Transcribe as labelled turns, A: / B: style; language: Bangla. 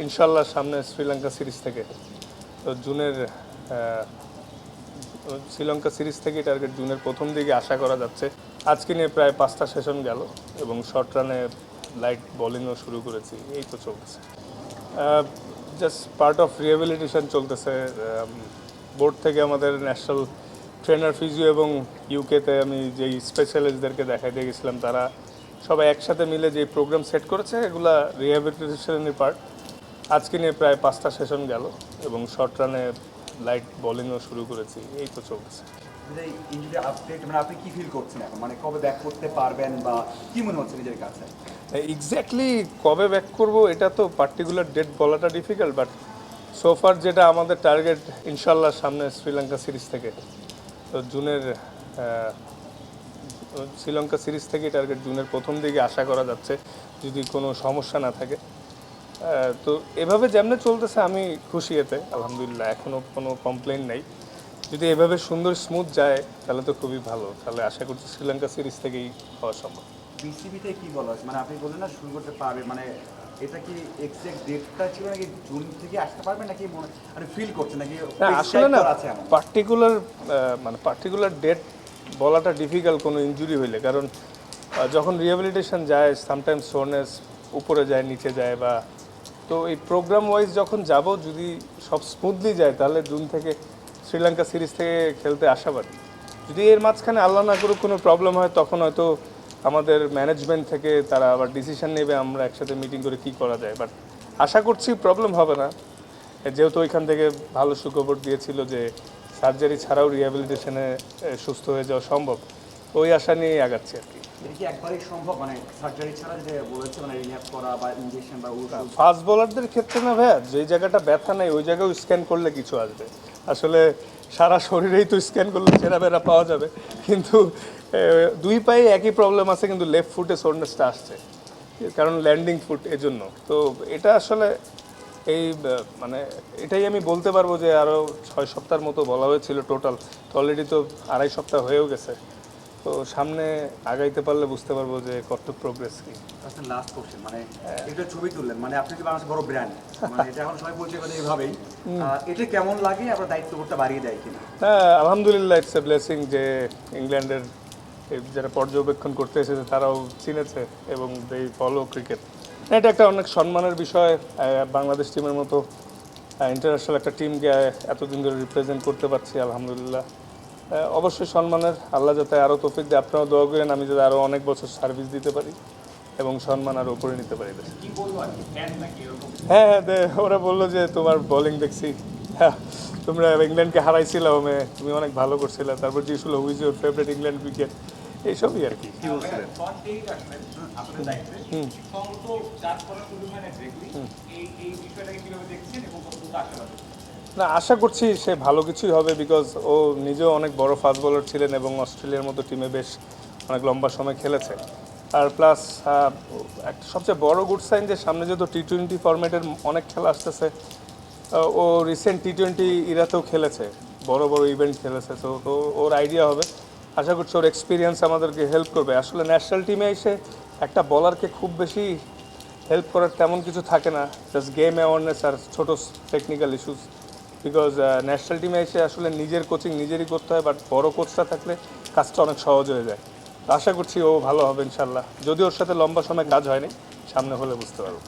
A: ইনশাল্লাহ সামনে শ্রীলঙ্কা সিরিজ থেকে তো জুনের শ্রীলঙ্কা সিরিজ থেকে টার্গেট জুনের প্রথম দিকে আশা করা যাচ্ছে। আজকে নিয়ে প্রায় 5টা সেশন গেল এবং শর্ট রানে লাইট বোলিংও শুরু করেছি, এই তো চলতেছে। জাস্ট পার্ট অফ রিহ্যাবিলিটেশন চলতেছে। বোর্ড থেকে আমাদের ন্যাশনাল ট্রেনার ফিজিও এবং ইউকেতে আমি যেই স্পেশালিস্টদেরকে দেখাই দিয়ে গেছিলাম, তারা সবাই একসাথে মিলে যে প্রোগ্রাম সেট করেছে, এগুলা রিহ্যাবিলিটেশনের পার্ট। আজকে নিয়ে প্রায় 5টা সেশন গেল এবং শর্ট রানে লাইট বোলিংও শুরু করেছি, এই তো চলতেছে।
B: ইনজুরি আপডেট মানে আপনি কি ফিল করছেন এখন, মানে কবে ব্যাক করতে পারবেন বা কি মনে হচ্ছে নিজের কাছে?
A: এক্স্যাক্টলি কবে ব্যাক করব এটা তো পার্টিকুলার ডেট বলাটা ডিফিকাল্ট, বাট সোফার যেটা আমাদের টার্গেট ইনশাল্লাহ সামনে শ্রীলঙ্কা সিরিজ থেকে তো জুনের শ্রীলঙ্কা সিরিজ থেকে টার্গেট জুনের প্রথম দিকে আশা করা যাচ্ছে, যদি কোনো সমস্যা না থাকে। তো এভাবে যেমনে চলতেছে আমি খুশি, এতে আলহামদুলিল্লাহ এখনও কোনো কমপ্লেন নেই। যদি এভাবে সুন্দর স্মুথ যায় তাহলে তো খুবই ভালো, তাহলে আশা করছি শ্রীলঙ্কা সিরিজ থেকেই হওয়া সম্ভব।
B: বিসিবিতে কি বলা হচ্ছে, মানে আপনি বললেন না শুরু করতে পারবে, মানে এটা কি এক্সাক্ট ডেটটা ছিল নাকি জুন থেকে আসতে পারবে নাকি মানে ফিল করছে নাকি?
A: আসলে না, পার্টিকুলার ডেট বলাটা ডিফিকাল্ট কোনো ইনজুরি হইলে, কারণ যখন রিহ্যাবিলিটেশন যায় সামটাইমস সোরনেস উপরে যায় নিচে যায়, বা তো এই প্রোগ্রাম ওয়াইজ যখন যাব, যদি সব স্মুথলি যায় তাহলে জুন থেকে শ্রীলঙ্কা সিরিজ থেকে খেলতে আশাবাদী। যদি এর মাঝখানে আল্লাহ না করুক কোনো প্রবলেম হয়, তখন হয়তো আমাদের ম্যানেজমেন্ট থেকে তারা আবার ডিসিশন নেবে, আমরা একসাথে মিটিং করে কী করা যায়। বাট আশা করছি প্রবলেম হবে না, যেহেতু ওইখান থেকে ভালো সুখবর দিয়েছিল যে সার্জারি ছাড়াও রিহ্যাবিলিটেশনে সুস্থ হয়ে যাওয়া সম্ভব, ওই আশা নিয়েই আগাচ্ছি আর কি।
B: এটা কি একবারই সম্ভব, মানে সার্জারি ছাড়া যে বলেছে মানে রিহ্যাব করা বা ইনজেকশন বা
A: ফাস্ট বোলারদের ক্ষেত্রে না ভাইয়া, যে জায়গাটা ব্যথা নেই ওই জায়গায় স্ক্যান করলে কিছু আসবে। আসলে সারা শরীরেই তো স্ক্যান করলে চেরাবেরা পাওয়া যাবে, কিন্তু দুই পায়ে একই প্রবলেম আছে, কিন্তু লেফট ফুটে সোরনেসটা আসছে, কারণ ল্যান্ডিং ফুট, এজন্য। তো এটা আসলে এই মানে এটাই আমি বলতে পারবো যে আরও 6 সপ্তাহের মতো বলা হয়েছিল টোটাল, তো অলরেডি তো 2.5 সপ্তাহ হয়েও গেছে। তো সামনে আগাইতে পারলে বুঝতে পারবো যে কত প্রোগ্রেস কি।
B: লাস্ট কোশ্চেন, মানে এটা ছবি তুললেন, মানে আপনি যে বাংলাদেশের বড় ব্র্যান্ড, মানে এটা এখন সবাই বলছে কথা এইভাবেই, এটা কেমন লাগে, আপনার দায়িত্বটা বাড়িয়ে দেয় কিনা?
A: হ্যাঁ, আলহামদুলিল্লাহ, ইটস এ ব্লেসিং যে ইংল্যান্ডের যারা পর্যবেক্ষণ করতে এসেছে তারাও চিনেছে এবং দে ফলো ক্রিকেট। এটা একটা অনেক সম্মানের বিষয়, বাংলাদেশ টিমের মতো ইন্টারন্যাশনাল একটা টিমকে এতদিন ধরে রিপ্রেজেন্ট করতে পারছি, আলহামদুলিল্লাহ। অবশ্যই সম্মানের, আল্লাহ যাতে আরও তৌফিক দিয়ে, আপনারাও দোয়া করেন আমি যাতে আরও অনেক বছর সার্ভিস দিতে পারি এবং সম্মান আরও উপরে নিতে পারি। হ্যাঁ হ্যাঁ, ওরা বললো যে তোমার বোলিং দেখছি, হ্যাঁ তোমরা ইংল্যান্ডকে হারাইছিলে, তুমি অনেক ভালো করছিলে, তারপর জিজ্ঞেস হলো who's your favourite England wicket, এইসবই আর কি। কী বলছিলেন? না, আশা করছি সে ভালো কিছুই হবে, বিকজ ও নিজেও অনেক বড় ফাস্ট বোলার ছিলেন এবং অস্ট্রেলিয়ার মতো টিমে বেশ অনেক লম্বা সময় খেলেছে। আর প্লাস একটা সবচেয়ে বড় গুড সাইন যে সামনে যেহেতু টি-20 ফরম্যাটের অনেক খেলা আসতেছে, ও রিসেন্ট টি-20 ইরাতেও খেলেছে, বড় বড় ইভেন্ট খেলেছে, তো ওর আইডিয়া হবে। আশা করছি ওর এক্সপিরিয়েন্স আমাদেরকে হেল্প করবে। আসলে ন্যাশনাল টিমে এসে একটা বলারকে খুব বেশি হেল্প করার তেমন কিছু থাকে না, জাস্ট গেম অ্যাওয়ারনেস আর ছোটো টেকনিক্যাল ইস্যুস। বিকজ ন্যাশনাল টিমে এসে আসলে নিজের কোচিং নিজেরই করতে হয়, বাট বড় কোচটা থাকলে কাজটা অনেক সহজ হয়ে যায়। তো আশা করছি ও ভালো হবে ইনশাল্লাহ, যদি ওর সাথে লম্বা সময় কাজ হয়নি, সামনে হলে বুঝতে পারবো।